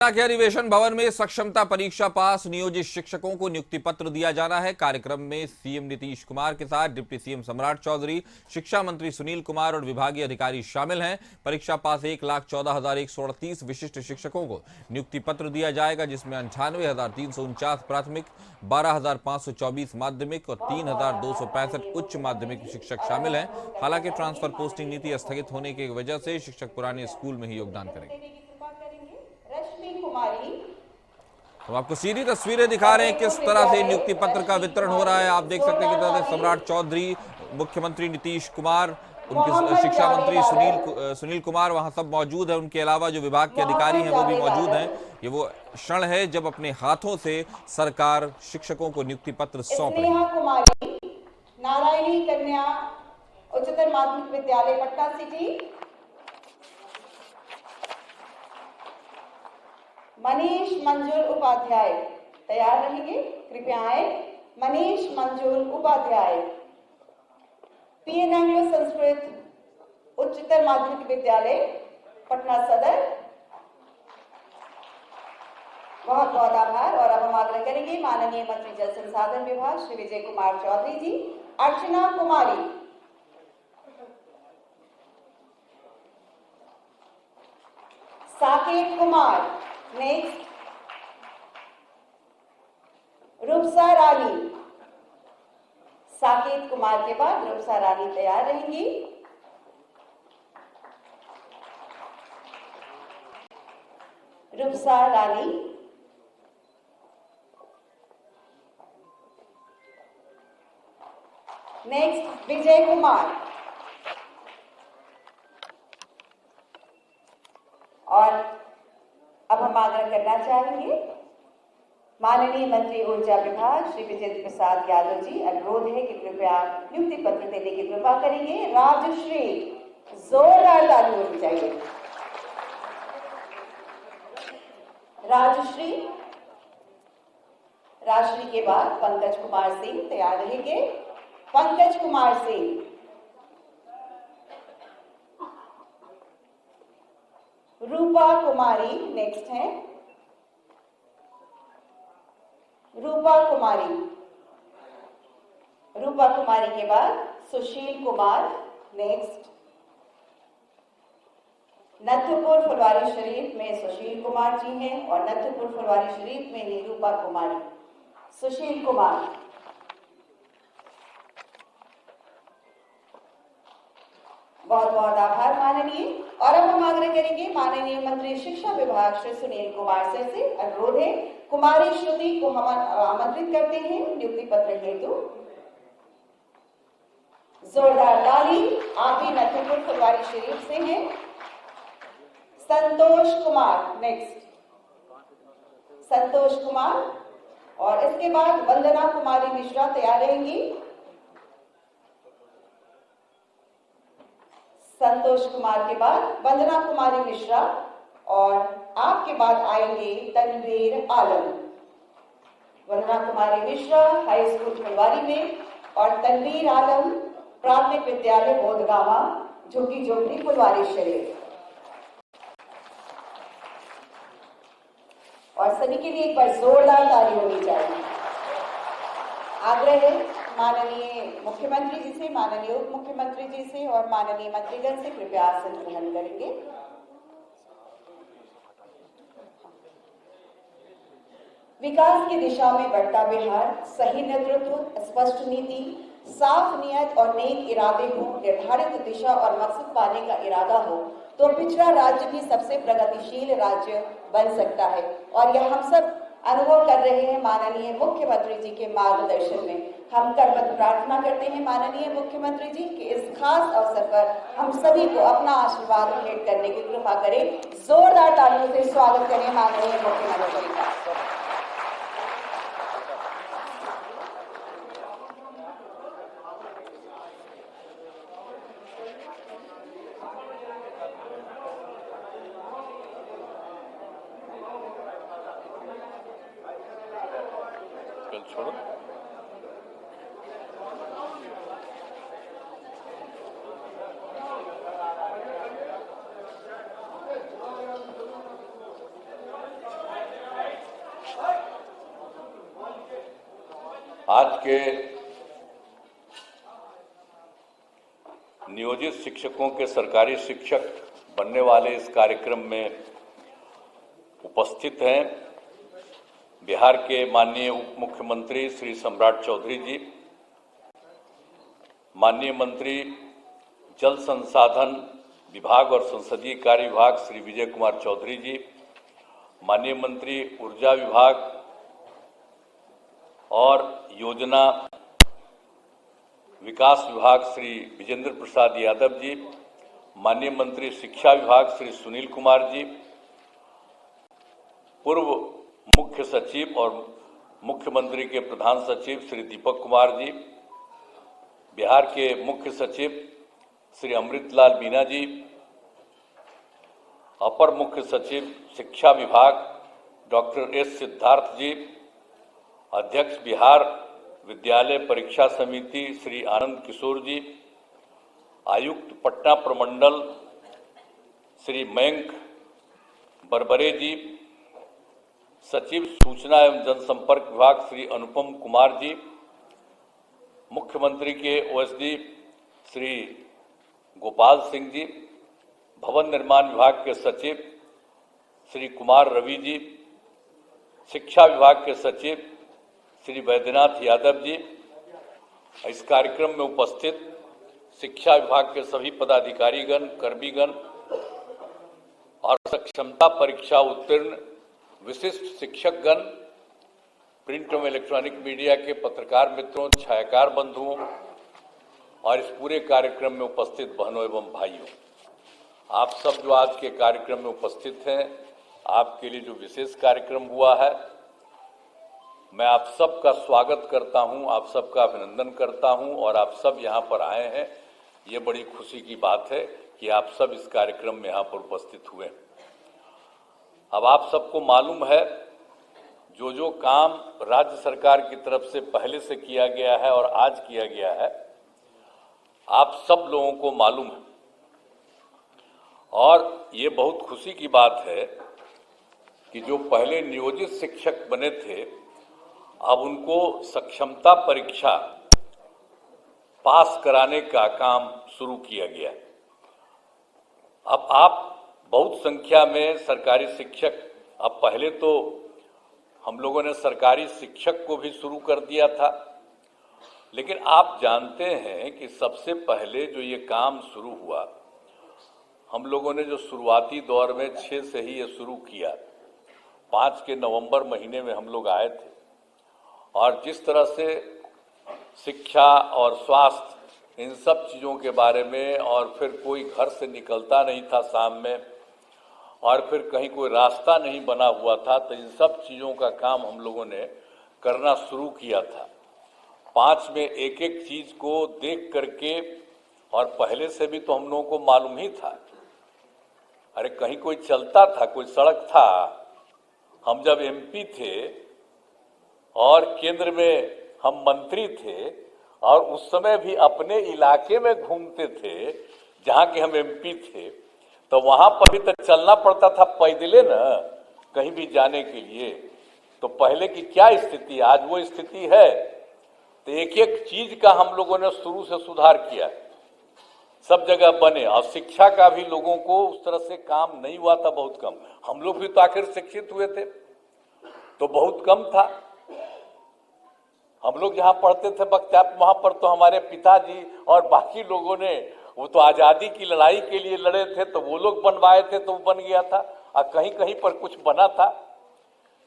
के अधिवेशन भवन में सक्षमता परीक्षा पास नियोजित शिक्षकों को नियुक्ति पत्र दिया जाना है। कार्यक्रम में सीएम नीतीश कुमार के साथ डिप्टी सीएम सम्राट चौधरी, शिक्षा मंत्री सुनील कुमार और विभागीय अधिकारी शामिल हैं। परीक्षा पास 1,14,138 विशिष्ट शिक्षकों को नियुक्ति पत्र दिया जाएगा, जिसमें 98,349 प्राथमिक, 12,524 माध्यमिक और 3,265 उच्च माध्यमिक शिक्षक शामिल हैं। हालांकि ट्रांसफर पोस्टिंग नीति स्थगित होने की वजह से शिक्षक पुराने स्कूल में ही योगदान करेंगे। हम आपको सीधी तस्वीरें दिखा रहे हैं किस तरह से नियुक्ति पत्र का वितरण हो रहा है। आप देख सकते हैं कि तरह से सम्राट चौधरी, मुख्यमंत्री नीतीश कुमार, उनके शिक्षा मंत्री सुनील कुमार वहां सब मौजूद हैं। उनके अलावा जो विभाग के अधिकारी हैं वो भी मौजूद हैं। ये वो क्षण है जब अपने हाथों से सरकार शिक्षकों को नियुक्ति पत्र सौंप रही है। नारायणी कन्या उच्चतर माध्यमिक विद्यालय पटना सिटी, मनीष मंजुल उपाध्याय तैयार रहेंगे, कृपया आए। मनीष मंजुल उपाध्याय, पीएन एंग्लो संस्कृत उच्चतर माध्यमिक विद्यालय पटना सदर। बहुत बहुत आभार। और अब हम आग्रह करेंगे माननीय मंत्री जल संसाधन विभाग श्री विजय कुमार चौधरी जी, अर्चना कुमारी, साकेत कुमार, नेक्स्ट रूपसा रानी। साकेत कुमार के बाद रूपसा रानी तैयार रहेंगी। रूपसा रानी, नेक्स्ट विजय कुमार। और अब हम आग्रह करना चाहेंगे माननीय मंत्री ऊर्जा विभाग श्री विजेंद्र प्रसाद यादव जी, अनुरोध है कि कृपया नियुक्ति पत्र देने की कृपा करेंगे। राजश्री, जोरदार ताली होनी चाहिए। राजश्री, राजश्री के बाद पंकज कुमार सिंह तैयार रहेंगे। पंकज कुमार सिंह, रूपा कुमारी नेक्स्ट है। रूपा कुमारी, रूपा कुमारी के बाद सुशील कुमार नेक्स्ट। नथुपुर फुलवारी शरीफ में सुशील कुमार जी हैं और नथुपुर फुलवारी शरीफ में ही रूपा कुमारी। सुशील कुमार, बहुत बहुत आभार माननीय। और अब हम आग्रह करेंगे माननीय मंत्री शिक्षा विभाग श्री सुनील कुमार सर से, अनुरोध है कुमारी श्रुति को हम आमंत्रित करते हैं नियुक्ति पत्र हेतु। जोरदार ताली। आप भी नथुपुर फुलवारी शरीफ से हैं। संतोष कुमार नेक्स्ट, संतोष कुमार। और इसके बाद वंदना कुमारी मिश्रा तैयार रहेंगी। संतोष कुमार के बाद वंदना कुमारी मिश्रा और आपके बाद आएंगे तनवीर आलम। वंदना कुमारी मिश्रा हाई स्कूल फुलवारी में और तनवीर आलम प्राथमिक विद्यालय बोधगामा झुग्गी झोपड़ी फुलवारी शरीफ। और सभी के लिए एक बार जोरदार ताली होनी चाहिए। आग्रह है माननीय मुख्यमंत्री जी से, माननीय उप मुख्यमंत्री जी से और माननीय मंत्रीगण से कृपया आसन ग्रहण करेंगे। विकास की दिशा में बढ़ता बिहार, सही नेतृत्व, स्पष्ट नीति, साफ नियत और नेक इरादे हो, निर्धारित दिशा और मकसद पाने का इरादा हो तो पिछड़ा राज्य भी सबसे प्रगतिशील राज्य बन सकता है। और यह हम सब अनुभव कर रहे हैं माननीय मुख्यमंत्री जी के मार्गदर्शन में। हम करबद्ध प्रार्थना करते हैं माननीय मुख्यमंत्री जी कि इस खास अवसर पर हम सभी को अपना आशीर्वाद भेंट करने की कृपा करें। जोरदार तालियों से स्वागत करें माननीय मुख्यमंत्री का। छोड़ो। आज के नियोजित शिक्षकों के सरकारी शिक्षक बनने वाले इस कार्यक्रम में उपस्थित हैं बिहार के माननीय उप मुख्यमंत्री श्री सम्राट चौधरी जी, माननीय मंत्री जल संसाधन विभाग और संसदीय कार्य विभाग श्री विजय कुमार चौधरी जी, माननीय मंत्री ऊर्जा विभाग और योजना विकास विभाग श्री विजेंद्र प्रसाद यादव जी, माननीय मंत्री शिक्षा विभाग श्री सुनील कुमार जी, पूर्व मुख्य सचिव और मुख्यमंत्री के प्रधान सचिव श्री दीपक कुमार जी, बिहार के मुख्य सचिव श्री अमृतलाल मीना जी, अपर मुख्य सचिव शिक्षा विभाग डॉक्टर एस सिद्धार्थ जी, अध्यक्ष बिहार विद्यालय परीक्षा समिति श्री आनंद किशोर जी, आयुक्त पटना प्रमंडल श्री मयंक बरबरे जी, सचिव सूचना एवं जनसंपर्क विभाग श्री अनुपम कुमार जी, मुख्यमंत्री के ओएसडी श्री गोपाल सिंह जी, भवन निर्माण विभाग के सचिव श्री कुमार रवि जी, शिक्षा विभाग के सचिव श्री वैद्यनाथ यादव जी, इस कार्यक्रम में उपस्थित शिक्षा विभाग के सभी पदाधिकारीगण, कर्मीगण और सक्षमता परीक्षा उत्तीर्ण विशिष्ट शिक्षकगण, प्रिंट एवं इलेक्ट्रॉनिक मीडिया के पत्रकार मित्रों, छायाकार बंधुओं और इस पूरे कार्यक्रम में उपस्थित बहनों एवं भाइयों, आप सब जो आज के कार्यक्रम में उपस्थित हैं, आपके लिए जो विशेष कार्यक्रम हुआ है, मैं आप सबका स्वागत करता हूं, आप सबका अभिनंदन करता हूं और आप सब यहां पर आए हैं। ये बड़ी खुशी की बात है कि आप सब इस कार्यक्रम में यहां पर उपस्थित हुए। अब आप सबको मालूम है जो जो काम राज्य सरकार की तरफ से पहले से किया गया है और आज किया गया है, आप सब लोगों को मालूम है और ये बहुत खुशी की बात है कि जो पहले नियोजित शिक्षक बने थे, अब उनको सक्षमता परीक्षा पास कराने का काम शुरू किया गया। अब आप बहुत संख्या में सरकारी शिक्षक, अब पहले तो हम लोगों ने सरकारी शिक्षक को भी शुरू कर दिया था, लेकिन आप जानते हैं कि सबसे पहले जो ये काम शुरू हुआ, हम लोगों ने जो शुरुआती दौर में 6 से ही ये शुरू किया। 5 के नवंबर महीने में हम लोग आए थे और जिस तरह से शिक्षा और स्वास्थ्य इन सब चीज़ों के बारे में, और फिर कोई घर से निकलता नहीं था शाम में, और फिर कहीं कोई रास्ता नहीं बना हुआ था, तो इन सब चीज़ों का काम हम लोगों ने करना शुरू किया था। 5 में एक एक चीज़ को देख करके, और पहले से भी तो हम लोगों को मालूम ही था, अरे कहीं कोई चलता था, कोई सड़क था। हम जब एमपी थे और केंद्र में हम मंत्री थे और उस समय भी अपने इलाके में घूमते थे जहां के हम एमपी थे, तो वहां पर भी तो चलना पड़ता था पैदले न, कहीं भी जाने के लिए। तो पहले की क्या स्थिति, आज वो स्थिति है। तो एक एक चीज का हम लोगों ने शुरू से सुधार किया, सब जगह बने। और शिक्षा का भी लोगों को उस तरह से काम नहीं हुआ था, बहुत कम। हम लोग भी तो आखिर शिक्षित हुए थे, तो बहुत कम था। हम लोग जहाँ पढ़ते थे बख्तियार, वहाँ पर तो हमारे पिताजी और बाकी लोगों ने, वो तो आज़ादी की लड़ाई के लिए लड़े थे, तो वो लोग बनवाए थे, तो वो बन गया था। और कहीं कहीं पर कुछ बना था।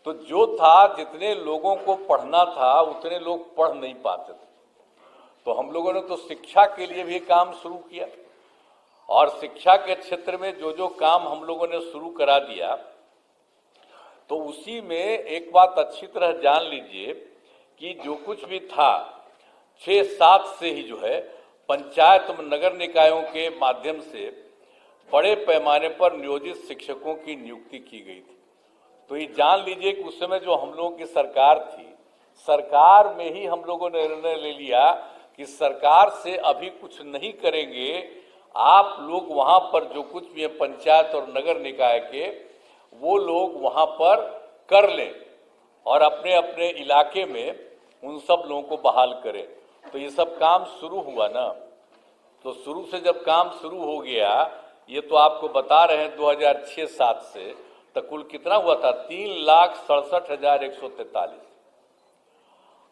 तो जो था, जितने लोगों को पढ़ना था उतने लोग पढ़ नहीं पाते थे। तो हम लोगों ने तो शिक्षा के लिए भी काम शुरू किया, और शिक्षा के क्षेत्र में जो जो काम हम लोगों ने शुरू करा दिया, तो उसी में एक बात अच्छी तरह जान लीजिए कि जो कुछ भी था 6-7 से ही जो है पंचायत और नगर निकायों के माध्यम से बड़े पैमाने पर नियोजित शिक्षकों की नियुक्ति की गई थी। तो ये जान लीजिए कि उस समय जो हम लोगों की सरकार थी, सरकार में ही हम लोगों ने निर्णय ले लिया कि सरकार से अभी कुछ नहीं करेंगे, आप लोग वहां पर जो कुछ भी है पंचायत और नगर निकाय के, वो लोग वहां पर कर लें और अपने अपने इलाके में उन सब लोगों को बहाल करें। तो ये सब काम शुरू हुआ ना, तो शुरू से जब काम शुरू हो गया, ये तो आपको बता रहे हैं 2006-07 से, तो कुल कितना हुआ था? 3,67,143।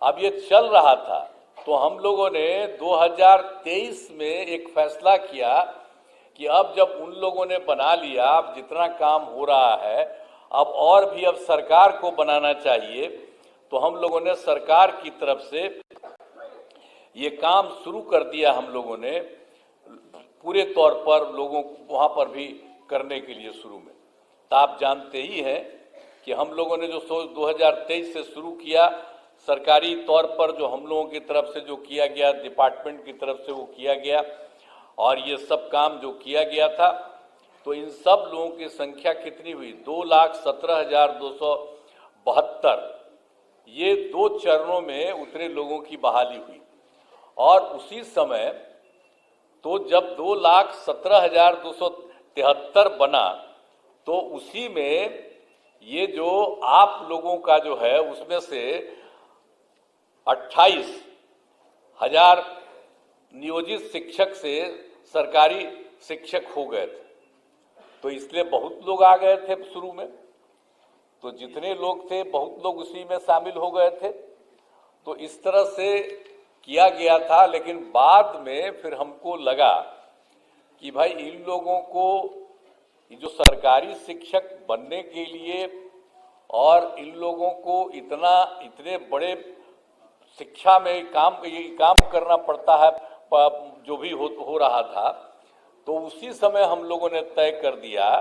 अब ये चल रहा था, तो हम लोगों ने 2023 में एक फैसला किया कि अब जब उन लोगों ने बना लिया, अब जितना काम हो रहा है अब और भी अब सरकार को बनाना चाहिए, तो हम लोगों ने सरकार की तरफ से ये काम शुरू कर दिया। हम लोगों ने पूरे तौर पर लोगों को वहाँ पर भी करने के लिए शुरू में, तो आप जानते ही हैं कि हम लोगों ने जो 2023 से शुरू किया, सरकारी तौर पर जो हम लोगों की तरफ से जो किया गया, डिपार्टमेंट की तरफ से वो किया गया, और ये सब काम जो किया गया था, तो इन सब लोगों की संख्या कितनी हुई? 2,17,272। ये 2 चरणों में उतने लोगों की बहाली हुई। और उसी समय तो जब 2,17,273 बना, तो उसी में ये जो आप लोगों का जो है उसमें से 28,000 नियोजित शिक्षक से सरकारी शिक्षक हो गए थे। तो इसलिए बहुत लोग आ गए थे शुरू में, तो जितने लोग थे बहुत लोग उसी में शामिल हो गए थे। तो इस तरह से किया गया था, लेकिन बाद में फिर हमको लगा कि भाई इन लोगों को जो सरकारी शिक्षक बनने के लिए और इन लोगों को इतने बड़े शिक्षा में काम करना पड़ता है, जो भी हो रहा था, तो उसी समय हम लोगों ने तय कर दिया,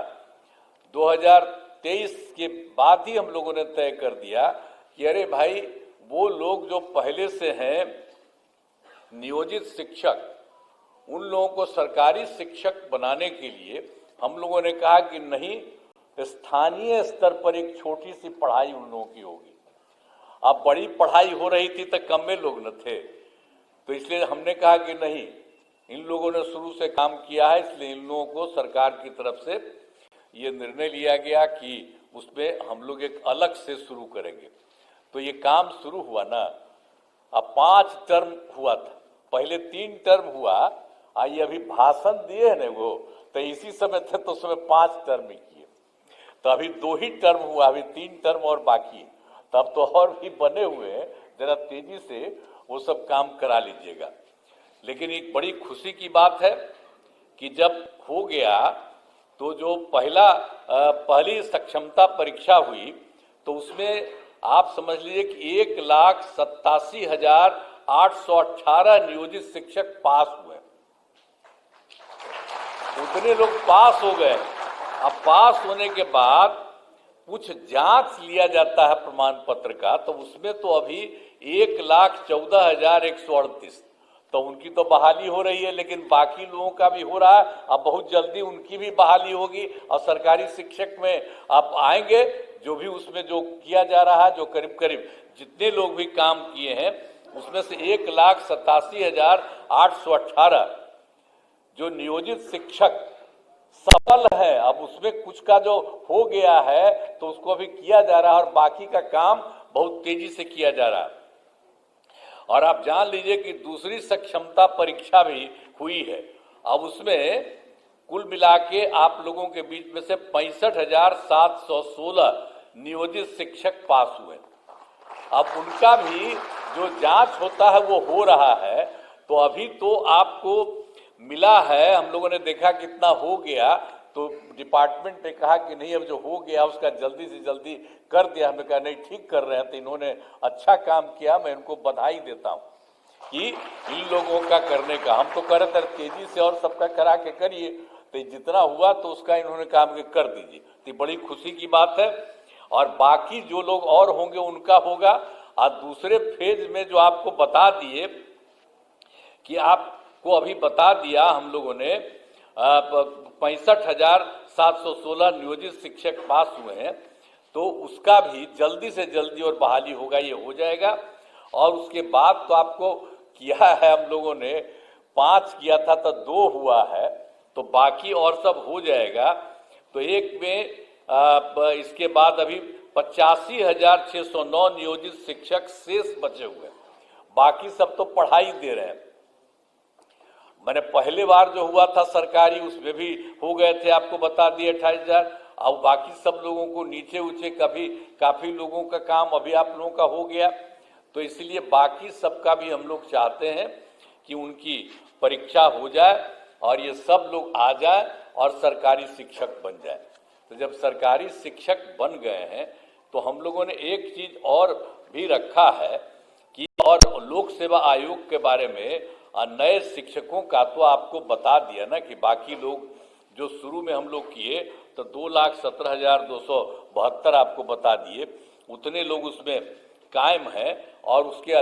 2023 के बाद ही हम लोगों ने तय कर दिया कि अरे भाई वो लोग जो पहले से हैं नियोजित शिक्षक, उन लोगों को सरकारी शिक्षक बनाने के लिए हम लोगों ने कहा कि नहीं, स्थानीय स्तर पर एक छोटी सी पढ़ाई उन लोगों की होगी। अब बड़ी पढ़ाई हो रही थी तो कम में लोग न थे, तो इसलिए हमने कहा कि नहीं, इन लोगों ने शुरू से काम किया है, इसलिए इन लोगों को सरकार की तरफ से ये निर्णय लिया गया कि उसमें हम लोग एक अलग से शुरू करेंगे। तो ये काम शुरू हुआ ना, अब 5 टर्म हुआ था, पहले 3 टर्म हुआ, ये अभी भाषण दिए हैं ना वो, तो इसी समय थे तो उसमें 5 टर्म ही किए, तो अभी 2 ही टर्म हुआ, अभी 3 टर्म और बाकी है। तब तो और भी बने हुए हैं, जरा तेजी से वो सब काम करा लीजिएगा। लेकिन एक बड़ी खुशी की बात है कि जब हो गया तो जो पहली सक्षमता परीक्षा हुई, तो उसमें आप समझ लीजिए कि 1,87,818 नियोजित शिक्षक पास हुए। उतने लोग पास हो गए। अब पास होने के बाद कुछ जांच लिया जाता है प्रमाण पत्र का, तो उसमें तो अभी 1,14,138, तो उनकी तो बहाली हो रही है, लेकिन बाकी लोगों का भी हो रहा है। अब बहुत जल्दी उनकी भी बहाली होगी, और सरकारी शिक्षक में आप आएंगे, जो भी उसमें जो किया जा रहा है, जो करीब करीब जितने लोग भी काम किए हैं, उसमें से 1,87,818 जो नियोजित शिक्षक सफल है। अब उसमें कुछ का जो हो गया है तो उसको अभी किया जा रहा है, और बाकी का काम बहुत तेजी से किया जा रहा है। और आप जान लीजिए कि दूसरी सक्षमता परीक्षा भी हुई है। अब उसमें कुल मिला के आप लोगों के बीच में से 65,716 नियोजित शिक्षक पास हुए। अब उनका भी जो जांच होता है वो हो रहा है। तो अभी तो आपको मिला है, हम लोगों ने देखा कितना हो गया, तो डिपार्टमेंट ने कहा कि नहीं, अब जो हो गया उसका जल्दी से जल्दी कर दिया। हमने कहा नहीं, ठीक कर रहे हैं, तो इन्होंने अच्छा काम किया, मैं इनको बधाई देता हूँ कि इन लोगों का करने का। हम तो कह रहे थे तेजी से और सबका करा के करिए, तो जितना हुआ तो उसका इन्होंने काम के कर दीजिए, तो बड़ी खुशी की बात है। और बाकी जो लोग और होंगे उनका होगा। और दूसरे फेज में जो आपको बता दिए कि आपको अभी बता दिया हम लोगों ने 65,716 नियोजित शिक्षक पास हुए हैं, तो उसका भी जल्दी से जल्दी और बहाली होगा, ये हो जाएगा। और उसके बाद तो आपको किया है हम लोगों ने 5 किया था तो 2 हुआ है, तो बाकी और सब हो जाएगा। तो एक में इसके बाद अभी 85,609 नियोजित शिक्षक शेष बचे हुए हैं। बाकी सब तो पढ़ाई दे रहे हैं। मैंने पहले बार जो हुआ था सरकारी, उसमें भी हो गए थे, आपको बता दिए 28,000। अब बाकी सब लोगों को नीचे ऊंचे काफी लोगों का काम अभी आप लोगों का हो गया। तो इसलिए बाकी सबका भी हम लोग चाहते हैं कि उनकी परीक्षा हो जाए और ये सब लोग आ जाए और सरकारी शिक्षक बन जाए। तो जब सरकारी शिक्षक बन गए हैं तो हम लोगों ने एक चीज और भी रखा है कि, और लोक सेवा आयोग के बारे में नए शिक्षकों का तो आपको बता दिया ना कि बाकी लोग जो शुरू में हम लोग किए तो 2,17,272 आपको बता दिए, उतने लोग उसमें कायम हैं। और उसके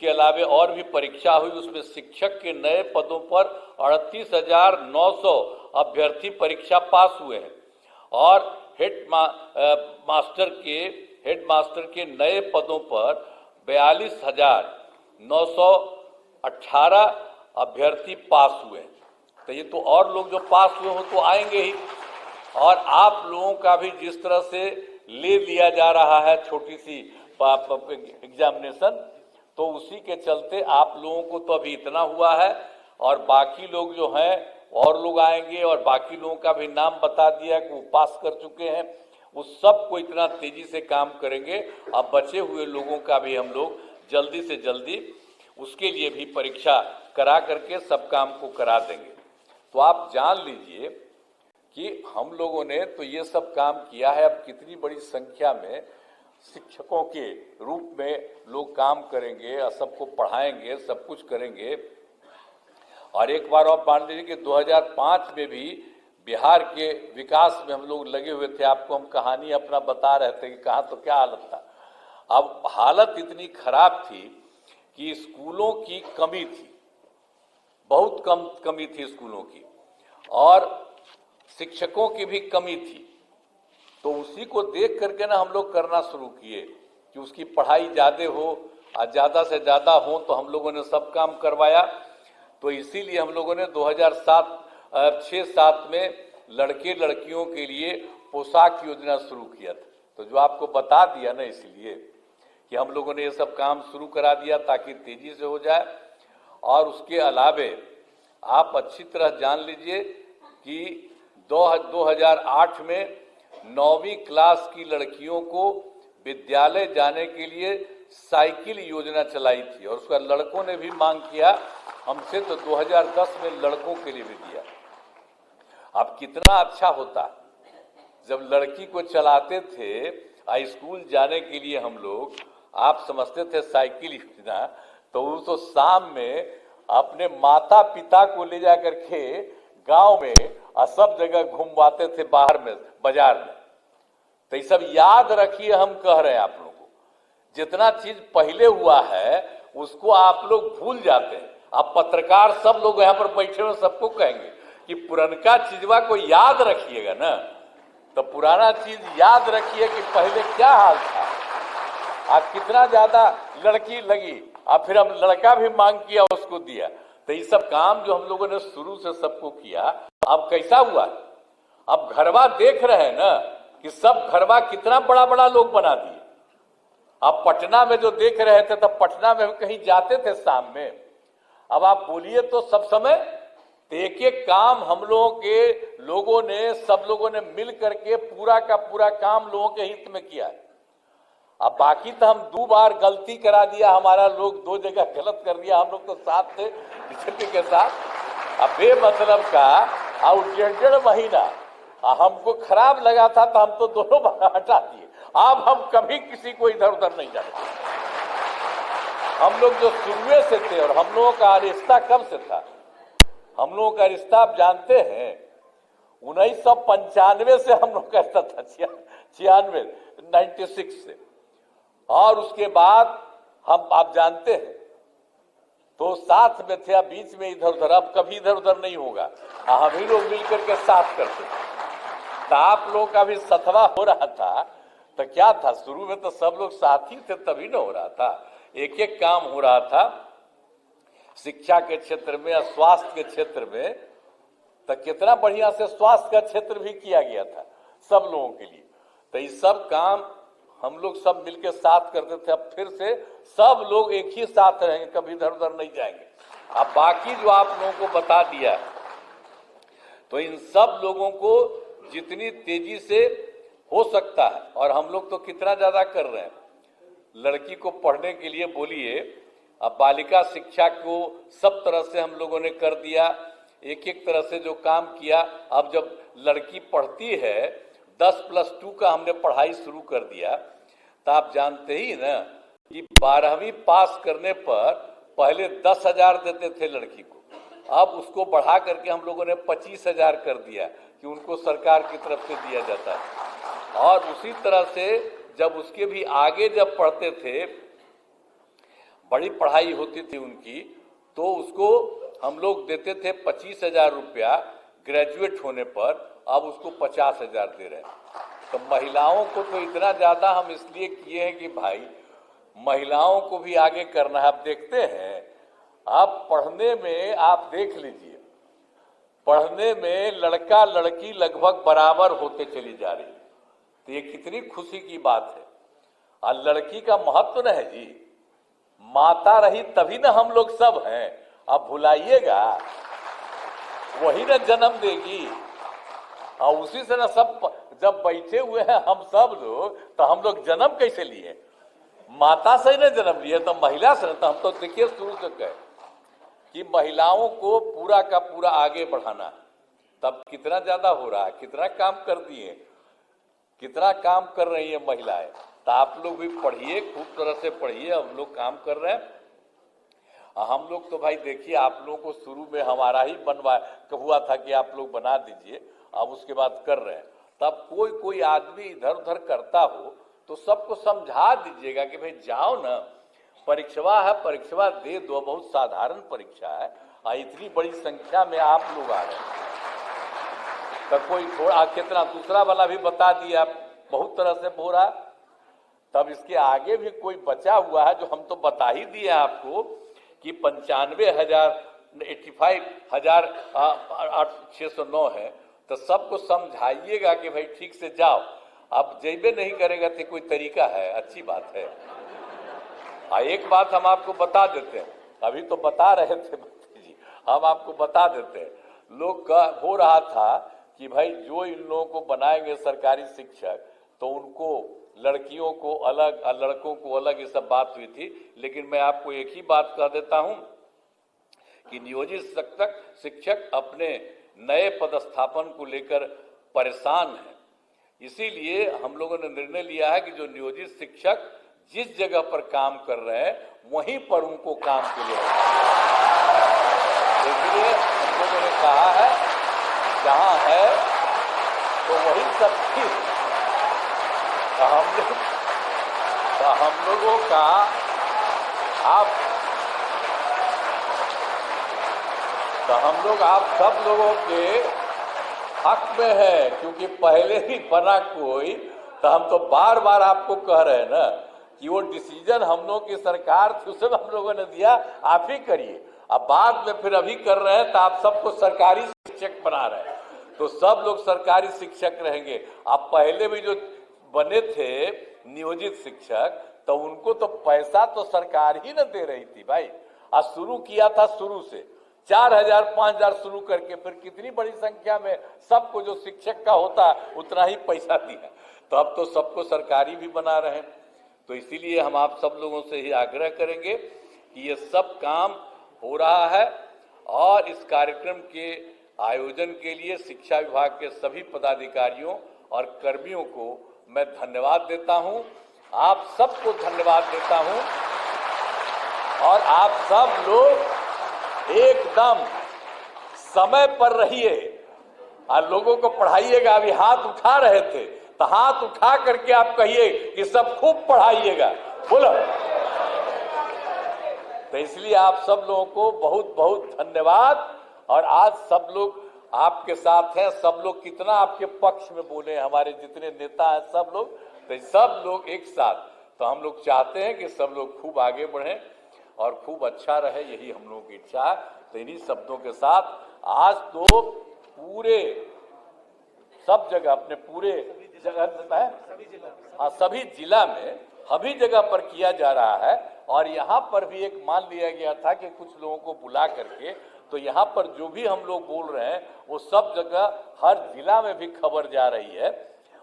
अलावे और भी परीक्षा हुई, उसमें शिक्षक के नए पदों पर 38,900 अभ्यर्थी परीक्षा पास हुए हैं और हेड मास्टर के नए पदों पर 42,918 अभ्यर्थी पास हुए हैं। तो ये तो और लोग जो पास हुए हो तो आएंगे ही। और आप लोगों का भी जिस तरह से ले लिया जा रहा है छोटी सी एग्जामिनेशन, तो उसी के चलते आप लोगों को तो अभी इतना हुआ है और बाकी लोग जो हैं और लोग आएंगे और बाकी लोगों का भी नाम बता दिया कि वो पास कर चुके हैं। उस सब को इतना तेजी से काम करेंगे। अब बचे हुए लोगों का भी हम लोग जल्दी से जल्दी उसके लिए भी परीक्षा करा करके सब काम को करा देंगे। तो आप जान लीजिए कि हम लोगों ने तो ये सब काम किया है। अब कितनी बड़ी संख्या में शिक्षकों के रूप में लोग काम करेंगे और सबको पढ़ाएंगे, सब कुछ करेंगे। और एक बार और मान लीजिए कि 2005 में भी बिहार के विकास में हम लोग लगे हुए थे। आपको हम कहानी अपना बता रहे थे कि कहाँ तो क्या हालत था। अब हालत इतनी खराब थी कि स्कूलों की कमी थी, बहुत कम कमी थी स्कूलों की, और शिक्षकों की भी कमी थी। तो उसी को देख करके ना हम लोग करना शुरू किए कि उसकी पढ़ाई ज़्यादा हो और ज़्यादा से ज़्यादा हो, तो हम लोगों ने सब काम करवाया। तो इसीलिए हम लोगों ने 2006-7 में लड़के लड़कियों के लिए पोशाक योजना शुरू किया था। तो जो आपको बता दिया ना, इसलिए कि हम लोगों ने ये सब काम शुरू करा दिया ताकि तेजी से हो जाए। और उसके अलावे आप अच्छी तरह जान लीजिए कि 2008 में 9वीं क्लास की लड़कियों को विद्यालय जाने के लिए साइकिल योजना चलाई थी और उसका लड़कों ने भी मांग किया हमसे, तो 2010 में लड़कों के लिए भी दिया। अब कितना अच्छा होता जब लड़की को चलाते थे स्कूल जाने के लिए हम लोग, आप समझते थे साइकिल योजना, तो वो तो शाम में अपने माता पिता को ले जा करके गांव में और सब जगह घुमवाते थे बाहर में, बाजार में। तो ये सब याद रखिए, हम कह रहे हैं आप लोगों को, जितना चीज पहले हुआ है उसको आप लोग भूल जाते हैं। अब पत्रकार सब लोग यहाँ पर बैठे हुए सबको कहेंगे कि पुरनका चीजवा को याद रखिएगा ना, तो पुराना चीज याद रखिए कि पहले क्या हाल था, आज कितना ज्यादा लड़की लगी और फिर हम लड़का भी मांग किया, उसको दिया। तो ये सब काम जो हम लोगों ने शुरू से सबको किया, अब कैसा हुआ, अब घरवा देख रहे हैं ना कि सब घरवा कितना बड़ा बड़ा लोग बना दिए। अब पटना में जो देख रहे थे, तब पटना में कहीं जाते थे शाम में, अब आप बोलिए तो सब समय एक एक काम हम लोगों के लोगों ने, सब लोगों ने मिल करके पूरा का पूरा काम लोगों के हित में किया है। अब बाकी तो हम 2 बार गलती करा दिया, हमारा लोग 2 जगह गलत कर दिया, हम लोग तो साथ थे बीजेपी के साथ। अब बेमतलब का और 1.5 महीना हमको खराब लगा था तो हम तो दोनों बार हटा दिए। अब हम कभी किसी को इधर उधर नहीं जाते। हम लोग जो शुरू से थे, और हम लोगों का रिश्ता कब से था, हम लोगों का रिश्ता आप जानते हैं 1995 से हम लोग का रिश्ता था, 96 से। और उसके बाद हम आप जानते हैं तो साथ में थे, बीच में इधर उधर, अब कभी इधर उधर नहीं होगा, हम ही लोग मिलकर के साथ करते थे। तो आप लोगों का भी सतवा हो रहा था, तो क्या था, शुरू में तो सब लोग साथी थे, तभी ना हो रहा था, एक एक काम हो रहा था शिक्षा के क्षेत्र में या स्वास्थ्य के क्षेत्र में। तो कितना बढ़िया से स्वास्थ्य का क्षेत्र भी किया गया था सब लोगों के लिए। तो ये सब काम हम लोग सब मिलकर साथ करते थे, अब फिर से सब लोग एक ही साथ रहेंगे, कभी इधर उधर नहीं जाएंगे। अब बाकी जो आप लोगों को बता दिया, तो इन सब लोगों को जितनी तेजी से हो सकता है, और हम लोग तो कितना ज्यादा कर रहे हैं, लड़की को पढ़ने के लिए बोलिए, अब बालिका शिक्षा को सब तरह से हम लोगों ने कर दिया, एक एक तरह से जो काम किया। अब जब लड़की पढ़ती है 10+2 का हमने पढ़ाई शुरू कर दिया, तो आप जानते ही ना कि 12वीं पास करने पर पहले 10,000 देते थे लड़की को, अब उसको बढ़ा करके हम लोगों ने 25,000 कर दिया कि उनको सरकार की तरफ से दिया जाता है। और उसी तरह से जब उसके भी आगे जब पढ़ते थे, बड़ी पढ़ाई होती थी उनकी, तो उसको हम लोग देते थे 25,000 रुपया ग्रेजुएट होने पर, अब उसको 50,000 दे रहे हैं। तो महिलाओं को तो इतना ज्यादा हम इसलिए किए हैं कि भाई महिलाओं को भी आगे करना है। आप देखते हैं, आप पढ़ने में आप देख लीजिए, पढ़ने में लड़का लड़की लगभग बराबर होते चली जा रही है, तो ये कितनी खुशी की बात है। और लड़की का महत्व न है जी, माता रही तभी ना हम लोग सब हैं, अब भुलाइएगा, वही ना जन्म देगी। और उसी से ना सब जब बैठे हुए हैं हम सब लोग, तो हम लोग जन्म कैसे लिए? माता से ना जन्म लिए, तो महिला से। तो हम तो देखिए शुरू से कहे कि महिलाओं को पूरा का पूरा आगे बढ़ाना, तब कितना ज्यादा हो रहा है, कितना काम कर दिए, कितना काम कर रही है महिलाएं। तो आप लोग भी पढ़िए, खूब तरह से पढ़िए, हम लोग काम कर रहे हैं। हम लोग तो भाई देखिए, आप लोगों को शुरू में हमारा ही हुआ था कि आप लोग बना दीजिए, अब उसके बाद कर रहे हैं। तब कोई आदमी इधर उधर करता हो तो सबको समझा दीजिएगा कि भाई जाओ ना, परीक्षा है, परीक्षा दे दो, बहुत साधारण परीक्षा है, और इतनी बड़ी संख्या में आप लोग आ रहे हैं। तो कोई थोड़ा कितना दूसरा वाला भी बता दिया, बहुत तरह से हो रहा। तब इसके आगे भी कोई बचा हुआ है जो हम तो बता ही दिए आपको कि 95,609 है। तो सबको समझाइएगा कि भाई ठीक से जाओ। अब जेबे नहीं करेगा तो कोई तरीका है? अच्छी बात है। एक बात हम आपको बता देते हैं, अभी तो बता रहे थे जी, हम आपको बता देते हैं। लोग का हो रहा था कि भाई जो इन लोगों को बनाएंगे सरकारी शिक्षक, तो उनको लड़कियों को अलग और लड़कों को अलग, ये सब बात हुई थी। लेकिन मैं आपको एक ही बात कह देता हूं कि नियोजित शिक्षक अपने नए पदस्थापन को लेकर परेशान है। इसीलिए हम लोगों ने निर्णय लिया है कि जो नियोजित शिक्षक जिस जगह पर काम कर रहे हैं, वहीं पर उनको काम के लिए, इसलिए हम लोगों ने कहा है जहां है तो वही सब ठीक। हम लोगों का हम लोग आप सब लोगों के हक में है, क्योंकि पहले ही बना कोई, तो हम तो बार बार आपको कह रहे हैं ना कि वो डिसीजन हम लोग की सरकार थी, उसे हम लोगों ने दिया, आप ही करिए। अब बाद में फिर अभी कर रहे हैं तो आप सबको सरकारी शिक्षक बना रहे हैं, तो सब लोग सरकारी शिक्षक रहेंगे। आप पहले भी जो बने थे नियोजित शिक्षक, तो उनको तो पैसा तो सरकार ही न दे रही थी भाई। आज शुरू किया था, शुरू से 4,000 5,000 शुरू करके फिर कितनी बड़ी संख्या में सबको जो शिक्षक का होता उतना ही पैसा दिया। तो अब तो सबको सरकारी भी बना रहे हैं। तो इसीलिए हम आप सब लोगों से ही आग्रह करेंगे कि ये सब काम हो रहा है, और इस कार्यक्रम के आयोजन के लिए शिक्षा विभाग के सभी पदाधिकारियों और कर्मियों को मैं धन्यवाद देता हूं। आप सबको धन्यवाद देता हूं, और आप सब लोग एकदम समय पर रहिए और लोगों को पढ़ाइएगा। अभी हाथ उठा रहे थे, तो हाथ उठा करके आप कहिए कि सब खूब पढ़ाइएगा, बोलो। तो इसलिए आप सब लोगों को बहुत बहुत धन्यवाद। और आज सब लोग आपके साथ हैं, सब लोग कितना आपके पक्ष में बोले, हमारे जितने नेता हैं सब लोग, तो सब लोग एक साथ। तो हम लोग चाहते हैं कि सब लोग खूब आगे बढ़ें और खूब अच्छा रहे, यही हम लोगों की इच्छा है। तो इन्हीं शब्दों के साथ आज तो पूरे सब जगह अपने पूरे जगह है, हाँ सभी जिला में सभी जगह पर किया जा रहा है। और यहाँ पर भी एक मान लिया गया था कि कुछ लोगों को बुला करके, तो यहाँ पर जो भी हम लोग बोल रहे हैं वो सब जगह हर जिला में भी खबर जा रही है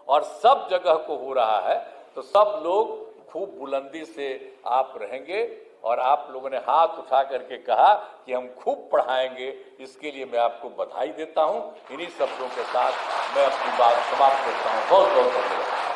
और सब जगह को हो रहा है। तो सब लोग खूब बुलंदी से आप रहेंगे और आप लोगों ने हाथ उठा करके कहा कि हम खूब पढ़ाएंगे, इसके लिए मैं आपको बधाई देता हूं। इन्हीं शब्दों के साथ मैं अपनी बात समाप्त करता हूं। बहुत बहुत धन्यवाद।